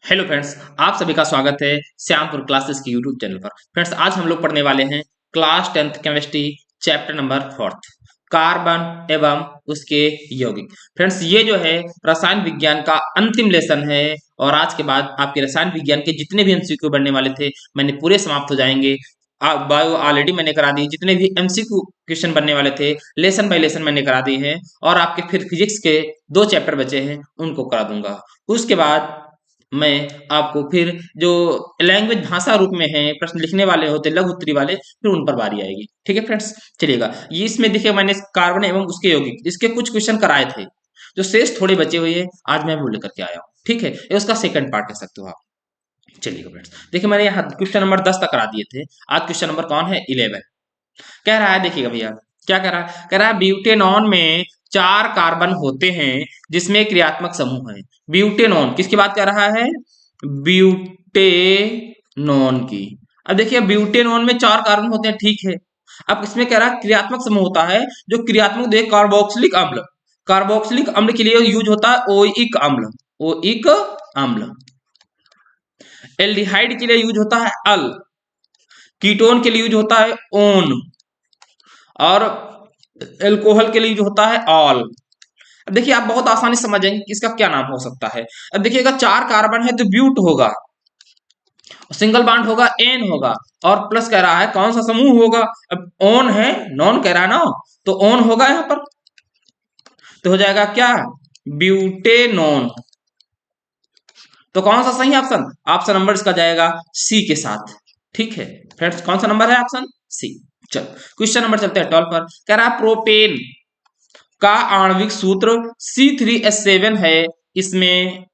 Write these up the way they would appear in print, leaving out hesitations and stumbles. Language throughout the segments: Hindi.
हेलो फ्रेंड्स, आप सभी का स्वागत है श्यामपुर क्लासेस की यूट्यूब चैनल पर। फ्रेंड्स, आज हम लोग पढ़ने वाले हैं class 10th chemistry chapter number 4 carbon एवं उसके यौगिक। फ्रेंड्स, ये जो है रसायन विज्ञान का अंतिम लेसन है और आज के बाद आपके रसायन विज्ञान के जितने भी एमसीक्यू बनने वाले थे मैंने पूरे समाप्त हो जाएंगे। बायो ऑलरेडी मैंने करा दी, जितने भी एमसीक्यू क्वेश्चन बनने वाले थे लेसन बाय लेसन मैंने करा दिए हैं और आपके फिर फिजिक्स के 2 चैप्टर बचे हैं उनको करा दूंगा। उसके बाद मैं आपको फिर जो लैंग्वेज भाषा रूप में है प्रश्न लिखने वाले होते लघु उत्तरी वाले फिर उन पर बारी आएगी। ठीक है फ्रेंड्स, चलिएगा। ये इसमें देखिए मैंने कार्बन एवं उसके यौगिक इसके कुछ क्वेश्चन कराए थे, जो शेष थोड़े बचे हुए हैं आज मैं वो लेकर के आया हूँ। ठीक है, ये उसका सेकंड पार्ट कह सकते हो आप। चलिएगा फ्रेंड्स, देखिए मैंने यहाँ क्वेश्चन नंबर 10 तक करा दिए थे। आज क्वेश्चन नंबर कौन है 11 कह रहा है। देखिएगा भैया क्या कह रहा है, कह रहा है ब्यूटेनॉन में 4 कार्बन होते हैं जिसमें क्रियात्मक समूह है। ब्यूटेनॉन किसकी बात कर रहा है? ब्यूटेनॉन की। अब देखिए ब्यूटेनॉन में 4 कार्बन होते हैं, ठीक है। अब इसमें कह रहा है क्रियात्मक समूह होता है जो क्रियात्मक देख कार्बोक्सिलिक अम्ल। कार्बोक्सिलिक अम्ल के लिए यूज होता है ओइक अम्ल। ओइक अम्ल। एल्डिहाइड के लिए यूज होता है अल। कीटोन के लिए यूज होता है ओन। और एल्कोहल के लिए यूज होता है ऑल। अब देखिए आप बहुत आसानी से समझ जाएंगे कि इसका क्या नाम हो सकता है। अब देखिए अगर 4 कार्बन है तो ब्यूट होगा, सिंगल बॉन्ड होगा एन होगा, और प्लस कह रहा है कौन सा समूह होगा। अब ओन है, नॉन कह रहा है ना, तो ओन होगा यहां पर, तो हो जाएगा क्या? ब्यूटेनॉन। तो कौन सा सही ऑप्शन? ऑप्शन नंबर इसका जाएगा सी के साथ। ठीक है फ्रेंड्स, कौन सा नंबर है? Option C. चलो क्वेश्चन नंबर चलते हैं 12 पर। कह रहा है प्रोपेन का आणविक सूत्र C3H7 है। इसमें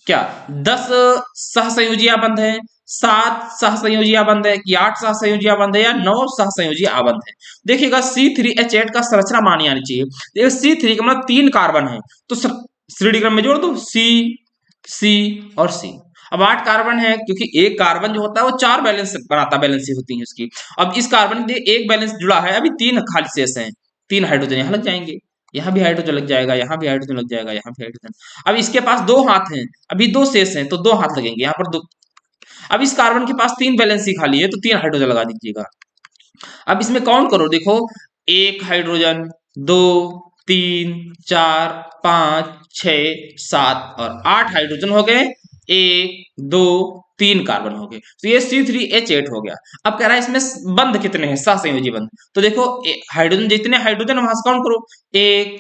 क्या 10 सहसंयोजी आबंध है, 7 सहसंयोजी आबंध है, कि 8 सहसंयोजी आबंध है, या 9 सहसंयोजी आबंध है? देखिएगा C3H8 का संरचना मानी आनी चाहिए। देखिए C3 का मतलब 3 कार्बन है तो श्रेणी क्रम में जोड़ दो C C और C। अब 8 कार्बन है क्योंकि एक कार्बन जो होता है वो 4 बैलेंस बनाता, बैलेंस होती है उसकी। अब इस कार्बन के एक बैलेंस जुड़ा है, अभी 3 खाली शेष हैं। 3 हाइड्रोजन यहाँ लग जाएंगे, यहाँ भी हाइड्रोजन लग जाएगा, यहाँ भी हाइड्रोजन लग जाएगा, यहाँ भी हाइड्रोजन। अब इसके पास 2 हाथ हैं, अभी 2 शेष हैं तो 2 हाथ लगेंगे यहाँ पर 2। अब इस कार्बन के पास 3 वैलेंसी खाली है तो 3 हाइड्रोजन लगा दीजिएगा। अब इसमें काउंट करो, देखो 1 हाइड्रोजन, 2, 3, 4, 5, 6, 7 और 8 हाइड्रोजन हो गए। 1, 2, 3 कार्बन हो गए, तो ये C3H8 हो गया। अब कह रहा है इसमें बंध कितने हैं, सहसंयोजी बंध। तो देखो हाइड्रोजन, जितने हाइड्रोजन वहां से काउंट करो, 1,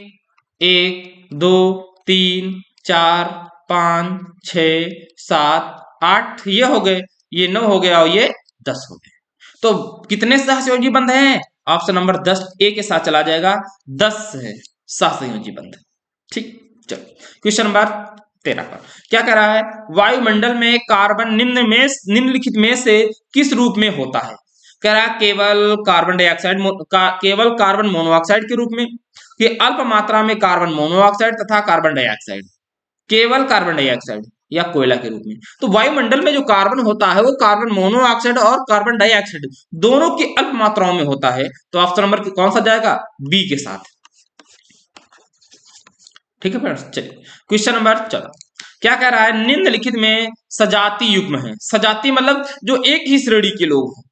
1, 2, 3, 4, 5, 6, 7, 8 ये हो गए, ये 9 हो गया और ये 10 हो गए। तो कितने सहसंयोजी बंध हैं? ऑप्शन नंबर 10 ए के साथ चला जाएगा, 10 है सहसंयोजी बंध। ठीक, चलो क्वेश्चन नंबर 13 पर क्या कह रहा है, वायुमंडल में कार्बन निम्नलिखित में से किस रूप में होता है? कह रहा है केवल कार्बन डाइऑक्साइड केवल कार्बन मोनोऑक्साइड के रूप में, कि अल्प मात्रा में कार्बन मोनोऑक्साइड तथा कार्बन डाइऑक्साइड, केवल कार्बन डाइऑक्साइड, या कोयला के रूप में। तो वायुमंडल में जो कार्बन होता है वो कार्बन मोनोऑक्साइड और कार्बन डाइऑक्साइड दोनों की अल्प मात्राओं में होता है, तो ऑप्शन नंबर कौन सा जाएगा? बी के साथ। ठीक है फ्रेंड्स, चलिए क्वेश्चन नंबर 14 क्या कह रहा है, निम्नलिखित में सजाती युग्म है। सजाती मतलब जो एक ही श्रेणी के लोग हैं।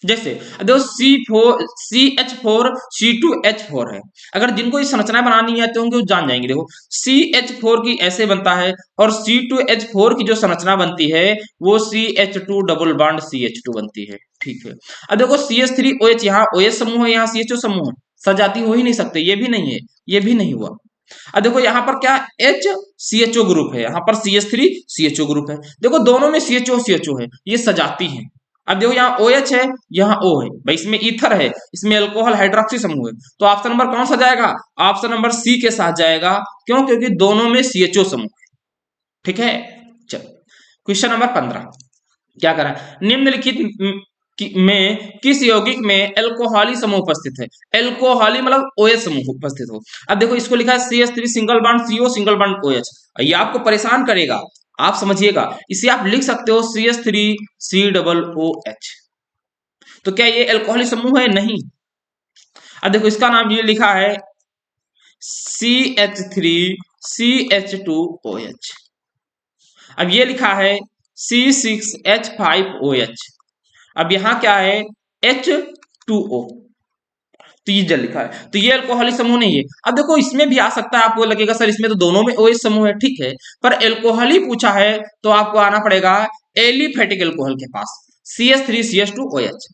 जैसे देखो CH4 है। अगर जिनको ये संरचना बनानी है तो वो जान जाएंगे। देखो CH4 की ऐसे बनता है, और C2H4 की जो संरचना बनती है वो CH2 डबल बॉन्ड CH2 बनती है। ठीक है। अब देखो CH3OH, यहाँ OH समूह है, यहाँ CHO समूह है, सजाती हो ही नहीं सकते, ये भी नहीं है, ये भी नहीं हुआ। अब देखो यहाँ पर क्या H CHO ग्रुप है, यहाँ पर CH3 CHO ग्रुप है। देखो दोनों में CHO है, ये सजाती है। अब देखो यहाँ OH है, यहाँ O है, भाई इसमें ईथर है, इसमें अल्कोहल हाइड्रोक्सी समूह है, तो ऑप्शन नंबर कौन सा जाएगा? ऑप्शन नंबर सी के साथ जाएगा। क्यों? क्योंकि दोनों में CHO समूह है। ठीक है, चलो क्वेश्चन नंबर 15 क्या करा, निम्नलिखित में किस यौगिक में एल्कोहली समूह उपस्थित है? एल्कोहली मतलब OH समूह उपस्थित हो। अब देखो इसको लिखा है CH3 single bond CO single bond OH, ये आपको परेशान करेगा, आप समझिएगा। इसे आप लिख सकते हो CH3COOH। तो क्या ये एल्कोहली समूह है? नहीं। अब देखो इसका नाम ये लिखा है CH3CH2OH। अब ये लिखा है C6H5OH। अब यहाँ क्या है, H2O, तो ये जल लिखा है, तो ये अल्कोहलिक समूह नहीं है। अब देखो इसमें भी आ सकता है, आपको लगेगा सर इसमें तो दोनों में OH समूह है, ठीक है, पर एल्कोहल ही पूछा है तो आपको आना पड़ेगा एलिफेटिक एल्कोहल के पास, CH3CH2OH।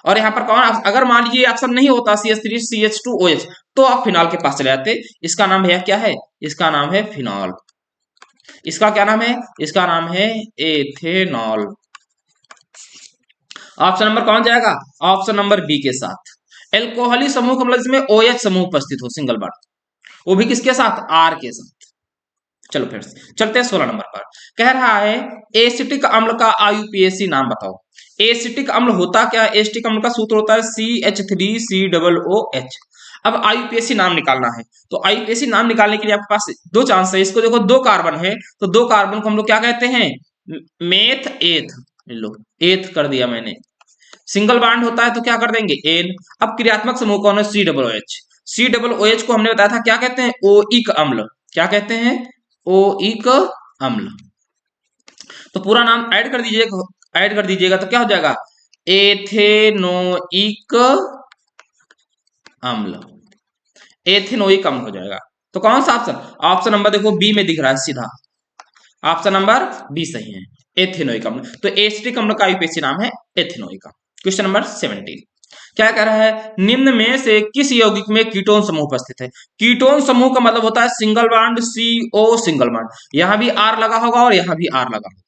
और यहाँ पर कौन, अगर मान लीजिए ऑप्शन नहीं होता CH3CH2OH तो आप फिनॉल के पास चले जाते। इसका नाम है क्या है, इसका नाम है फिनॉल। इसका क्या नाम है, इसका नाम है एथेनॉल। ऑप्शन नंबर कौन जाएगा, ऑप्शन नंबर बी के साथ। एल्कोहलिक समूह का मतलब इसमें OH समूह उपस्थित हो, सिंगल बॉन्ड, वो भी किसके साथ, R के साथ। चलो फिर चलते हैं 16 नंबर पर। कह रहा है एसिटिक अम्ल का IUPAC नाम बताओ। एसिटिक अम्ल होता क्या है, एसिटिक अम्ल का सूत्र होता है CH3COOH। अब IUPAC नाम निकालना है, तो IUPAC नाम निकालने के लिए आपके पास दो चांस है। इसको देखो, दो कार्बन है, तो दो कार्बन को हम लोग क्या कहते हैं, मेथ एथ। लो एथ कर दिया मैंने। सिंगल बॉन्ड होता है तो क्या कर देंगे, एन। अब क्रियात्मक समूह कौन है, COOH। COOH को हमने बताया था क्या कहते हैं, ओइक अम्ल। क्या कहते हैं, ओइक अम्ल। तो पूरा नाम ऐड कर दीजिएगा, ऐड कर दीजिएगा तो क्या हो जाएगा, एथेनोइक अम्ल। एथेनोइक अम्ल हो जाएगा। तो कौन सा ऑप्शन, ऑप्शन नंबर देखो बी में दिख रहा है सीधा, ऑप्शन नंबर बी सही है, एथेनोइक अम्ल। तो एसिटिक अम्ल का IUPAC नाम है एथेनोइक अम्ल। क्वेश्चन नंबर 17 क्या कह रहा है, निम्न में से किस यौगिक में कीटोन समूह उपस्थित है। कीटोन समूह का मतलब होता है single bond CO single bond, यहां भी R लगा होगा और यहां भी R लगा होगा।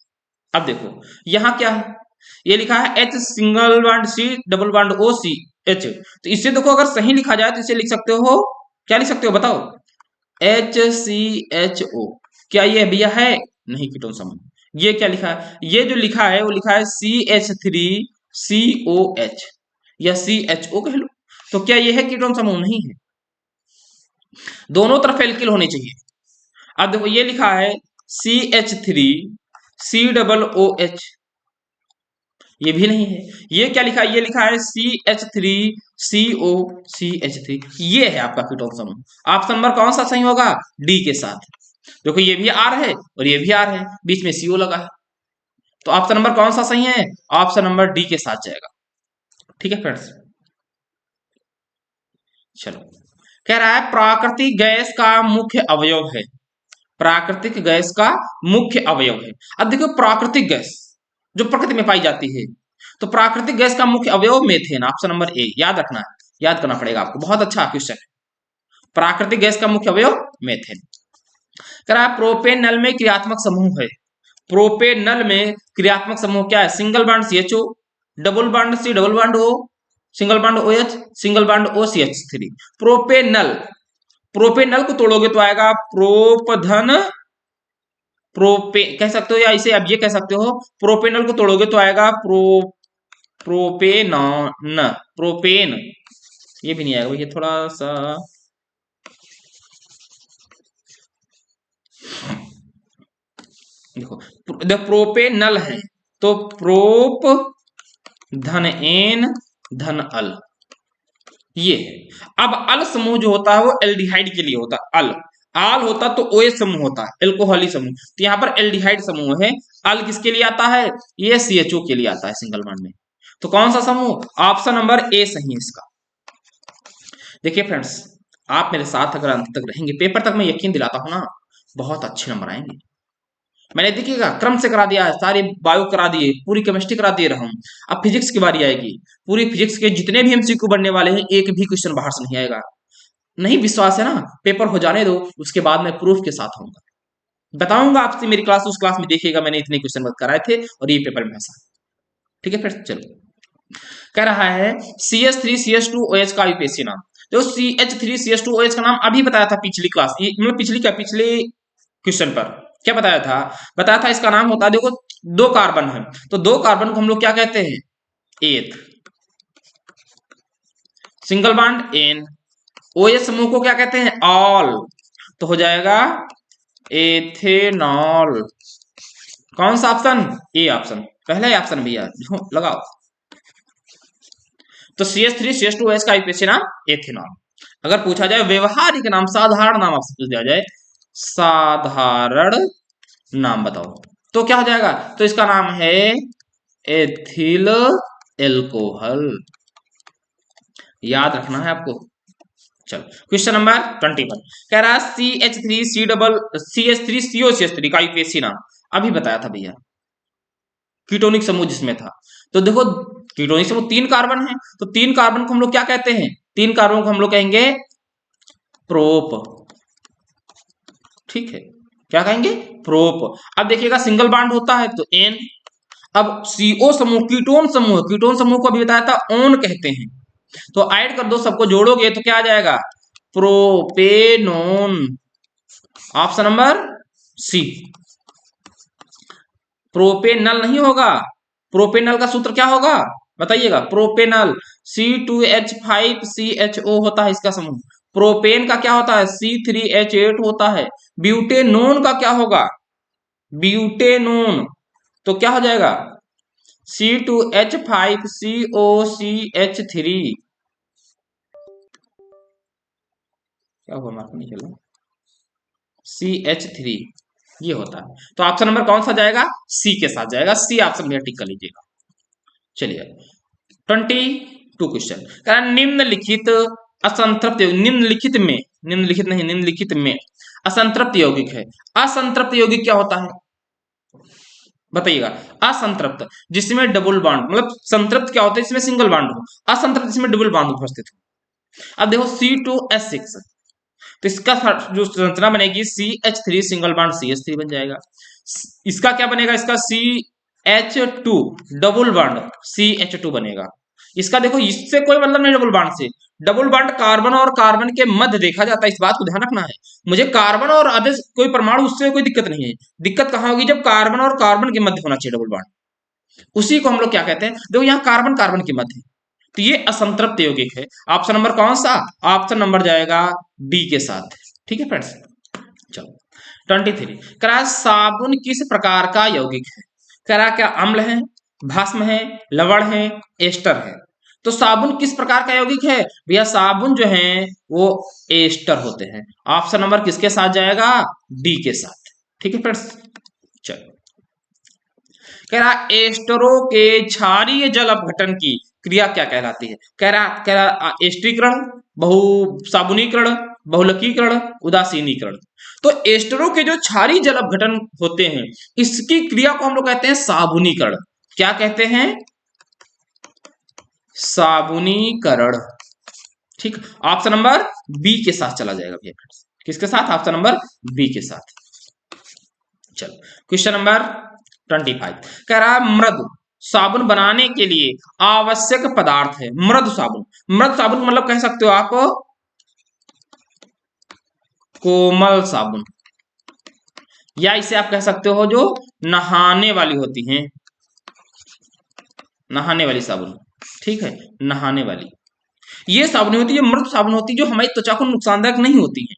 अब देखो यहाँ क्या है, ये लिखा है H single bond C double bond O C H। तो इससे देखो अगर सही लिखा जाए तो इसे लिख सकते हो, क्या लिख सकते हो बताओ, HCHO। क्या ये भैया है, नहीं कीटोन समूह। ये क्या लिखा है, ये जो लिखा है वो लिखा है CH3COH या CHO कह लो। तो क्या ये है कीटोन समूह, नहीं है। दोनों तरफ एल्किल होनी चाहिए। अब देखो ये लिखा है CH3COOH, ये भी नहीं है। ये क्या लिखा है, ये लिखा है CH3COCH3, ये है आपका कीटोन समूह। ऑप्शन नंबर कौन सा सही होगा, डी के साथ। देखो ये भी R है और ये भी R है, बीच में CO लगा है, तो ऑप्शन नंबर कौन सा सही है, ऑप्शन नंबर डी के साथ जाएगा। ठीक है फ्रेंड्स, चलो। कह रहा है प्राकृतिक गैस का मुख्य अवयव है, प्राकृतिक गैस का मुख्य अवयव है। अब देखो प्राकृतिक गैस जो प्रकृति में पाई जाती है, तो प्राकृतिक गैस का मुख्य अवयव मेथेन, ऑप्शन नंबर ए। याद रखना है, याद करना पड़ेगा आपको, बहुत अच्छा क्वेश्चन है। प्राकृतिक गैस का मुख्य अवयव मेथेन। कह रहा है प्रोपेन नल में क्रियात्मक समूह है, प्रोपेनल में क्रियात्मक समूह क्या है, single bond CHO, double bond C double bond O, single bond OH, single bond OCH3। Propanal, propanal को तोड़ोगे तो आएगा प्रोपधन प्रोपे कह सकते हो, या इसे अब ये कह सकते हो, प्रोपेनल को तोड़ोगे तो आएगा प्रोपेनॉन, प्रोपेन। ये भी नहीं आएगा, ये थोड़ा सा, देखो प्रोपेनल है तो प्रोप धन एन धन अल, ये है। अब अल समूह जो होता है वो एल्डिहाइड के लिए होता है, अल। आल होता तो OH समूह होता है, एल्कोहलिक समूह, तो यहाँ पर एल्डिहाइड समूह है। अल किसके लिए आता है, ये CHO के लिए आता है सिंगल बॉन्ड में। तो कौन सा समूह, ऑप्शन नंबर ए सही है इसका। देखिए फ्रेंड्स, आप मेरे साथ अगर अंत तक रहेंगे, पेपर तक मैं यकीन दिलाता हूं ना, बहुत अच्छे नंबर आएंगे। मैंने देखिएगा क्रम से करा दिया है, सारी बायो करा दिए, पूरी केमिस्ट्री करा दिए रहा हूं। अब फिजिक्स की बारी आएगी, पूरी फिजिक्स के जितने भी MCQ बनने वाले हैं, एक भी क्वेश्चन बाहर से नहीं आएगा। नहीं विश्वास है ना, पेपर हो जाने दो, उसके बाद मैं प्रूफ के साथ आऊंगा, बताऊंगा आपसे। मेरी क्लास, उस क्लास में देखिएगा मैंने इतने क्वेश्चन कराए थे और ये पेपर में ऐसा। ठीक है फिर चलो। कह रहा है CH3CH2OH का IUPAC नाम। जो CH3CH2OH का नाम अभी बताया था पिछली क्लास, मतलब पिछले क्वेश्चन पर क्या बताया था, बताया था इसका नाम होता है, देखो दो कार्बन है तो दो कार्बन को हम लोग क्या कहते हैं, एथ। Single bond N. OH समूह को क्या कहते हैं, ऑल। तो हो जाएगा एथेनॉल। कौन सा ऑप्शन, ए ऑप्शन, पहला ही ऑप्शन भैया लगाओ। तो CH3CH2OH का IUPAC नाम एथेनॉल। अगर पूछा जाए व्यवहारिक नाम, साधारण नाम आपसे पूछ दिया जाए, साधारण नाम बताओ, तो क्या हो जाएगा, तो इसका नाम है एथिल एल्कोहल। याद रखना है आपको। चलो क्वेश्चन नंबर 21 कह रहा है CH3COCH3 का यूपीएससी नाम अभी बताया था भैया, कीटोनिक समूह जिसमें था। तो देखो कीटोनिक समूह 3 कार्बन है, तो 3 कार्बन को हम लोग क्या कहते हैं, 3 कार्बन को हम लोग कहेंगे प्रोप। ठीक है, क्या कहेंगे, प्रोप। अब देखिएगा सिंगल बॉन्ड होता है तो एन। अब सीओ समूह कीटोन समूह को अभी बताया था ओन कहते हैं, तो ऐड कर दो, सबको जोड़ोगे तो क्या आ जाएगा, propanone. Option number C. Propanal नहीं होगा, प्रोपेनल का सूत्र क्या होगा बताइएगा, प्रोपेनल C2H5CHO होता है इसका समूह। प्रोपेन का क्या होता है, C3H8 होता है। ब्यूटेनोन का क्या होगा, ब्यूटेनोन, तो क्या हो जाएगा C2H5COCH3। क्या हुआ, मार्क नहीं चला, CH3 ये होता है। तो ऑप्शन नंबर कौन सा जाएगा, सी के साथ जाएगा, सी ऑप्शन में टिक कर लीजिएगा। चलिए 22 क्वेश्चन, निम्नलिखित असंतृप्त, निम्नलिखित में असंतृप्त यौगिक है। असंतृप्त यौगिक क्या होता है बताइएगा, असंतृप्त जिसमें डबल बॉन्ड, मतलब संतृप्त क्या होता है जिसमें सिंगल बॉन्ड हो, असंतृप्त जिसमें डबल बॉन्ड उपस्थित हो। अब देखो C2H6, तो इसका जो संरचना बनेगी CH3 सिंगल बॉन्ड CH3 बन जाएगा। इसका क्या बनेगा, इसका CH2 डबल बॉन्ड CH2 बनेगा। इसका देखो इससे कोई मतलब नहीं, डबल बॉन्ड से, डबल बॉन्ड कार्बन और कार्बन के मध्य देखा जाता है, इस बात को ध्यान रखना है। मुझे कार्बन और अदर कोई परमाणु, उससे कोई दिक्कत नहीं है, दिक्कत कहां होगी, जब कार्बन और कार्बन के मध्य होना चाहिए डबल बॉन्ड, उसी को हम लोग क्या कहते हैं, देखो यहाँ कार्बन कार्बन के मध्य, तो ये असंतृप्त यौगिक है। ऑप्शन नंबर कौन सा, ऑप्शन नंबर जाएगा डी के साथ। ठीक है फ्रेंड्स, चलो 23 करा साबुन किस प्रकार का यौगिक है, करा क्या अम्ल है, भस्म है, लवण है, एस्टर है। तो साबुन किस प्रकार का यौगिक है भैया, साबुन जो है वो एस्टर होते हैं। ऑप्शन नंबर किसके साथ जाएगा, डी के साथ। ठीक है फ्रेंड्स, चलो कह रहा एस्टरों के क्षारीय जल अपघटन की क्रिया क्या कहलाती है, कह रहा एस्ट्रीकरण, बहु साबुनीकरण, बहुलकीकरण, उदासीनीकरण। तो एस्टरों के जो क्षारीय जल अपघटन होते हैं इसकी क्रिया को हम लोग कहते हैं साबुनीकरण। क्या कहते हैं, साबुनीकरण। ठीक, ऑप्शन नंबर बी के साथ चला जाएगा भैया, किसके साथ, ऑप्शन नंबर बी के साथ। चलो क्वेश्चन नंबर 25 कह रहा है मृदु साबुन बनाने के लिए आवश्यक पदार्थ है, मृदु साबुन, मृदु साबुन मतलब कह सकते हो आप कोमल साबुन, या इसे आप कह सकते हो जो नहाने वाली होती हैं, नहाने वाली साबुन। ठीक है, नहाने वाली ये साबुनें होती है, मृदु साबुन होती है, जो हमारी त्वचा को नुकसानदायक नहीं होती हैं।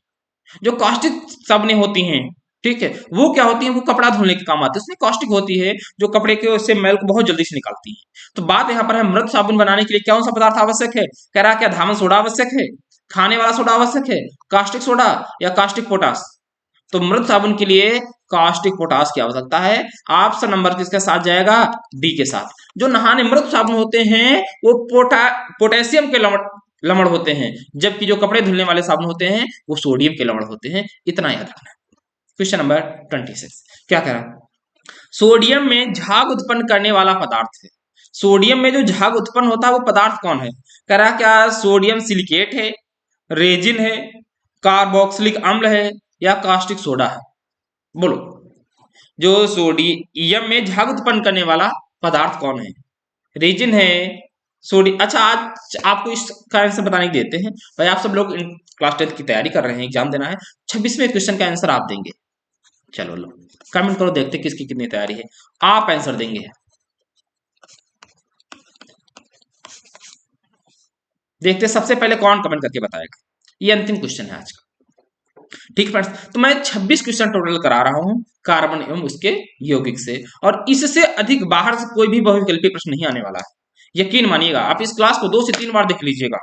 जो कास्टिक साबुनें होती हैं, ठीक है, वो क्या होती है, वो कपड़ा धुलने के काम आती है, उसमें कास्टिक होती है जो कपड़े के उससे मैल को बहुत जल्दी से निकालती है। तो बात यहाँ पर है मृदु साबुन बनाने के लिए कौन सा पदार्थ आवश्यक है, कह रहा क्या धामन सोडा आवश्यक है, खाने वाला सोडा आवश्यक है, कास्टिक सोडा या कास्टिक पोटास। तो मृदु साबुन के लिए कास्टिक पोटास की आवश्यकता है। ऑप्शन नंबर किसके साथ जाएगा, डी के साथ। जो नहाने मृदु साबुन होते हैं वो पोटेशियम के लवण होते हैं, जबकि जो कपड़े धुलने वाले साबुन होते हैं वो सोडियम के लवण होते हैं, इतना याद रखना। क्वेश्चन नंबर 26 क्या कह रहा, सोडियम में झाग उत्पन्न करने वाला पदार्थ है, सोडियम में जो झाग उत्पन्न होता है वो पदार्थ कौन है, कह रहा क्या सोडियम सिलिकेट है, रेजिन है, कार्बोक्सिलिक अम्ल है, या कास्टिक सोडा है। बोलो, जो सोडियम में झाग उत्पन्न करने वाला पदार्थ कौन है, रेजिन है, सोडियम। अच्छा आज आपको इस कारण से बताने के देते हैं भाई, आप सब लोग क्लास 10 की तैयारी कर रहे हैं, एग्जाम देना है, 26वें क्वेश्चन का आंसर आप देंगे। चलो लो कमेंट करो, देखते किसकी कितनी तैयारी है, आप आंसर देंगे। देखते सबसे पहले कौन कमेंट करके बताएगा, ये अंतिम क्वेश्चन है आज का। ठीक फ्रेंड्स, तो मैं 26 क्वेश्चन टोटल करा रहा हूं कार्बन एवं उसके यौगिक से, और इससे अधिक बाहर से कोई भी बहुविकल्पी प्रश्न नहीं आने वाला है। यकीन मानिएगा, आप इस क्लास को 2 से 3 बार देख लीजिएगा,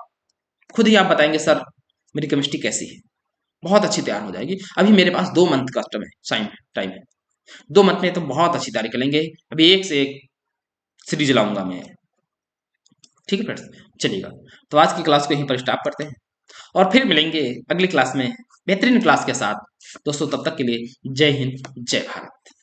खुद ही आप बताएंगे सर मेरी केमिस्ट्री कैसी है, बहुत अच्छी तैयार हो जाएगी। अभी मेरे पास 2 मंथ का टाइम है। 2 मंथ में तो बहुत अच्छी तैयारी कर लेंगे। अभी एक से एक सीरीज लाऊंगा मैं। ठीक है फ्रेंड्स, चलिएगा। तो आज की क्लास को यहीं पर स्टॉप करते हैं और फिर मिलेंगे अगली क्लास में बेहतरीन क्लास के साथ। दोस्तों तब तक के लिए जय हिंद, जय भारत।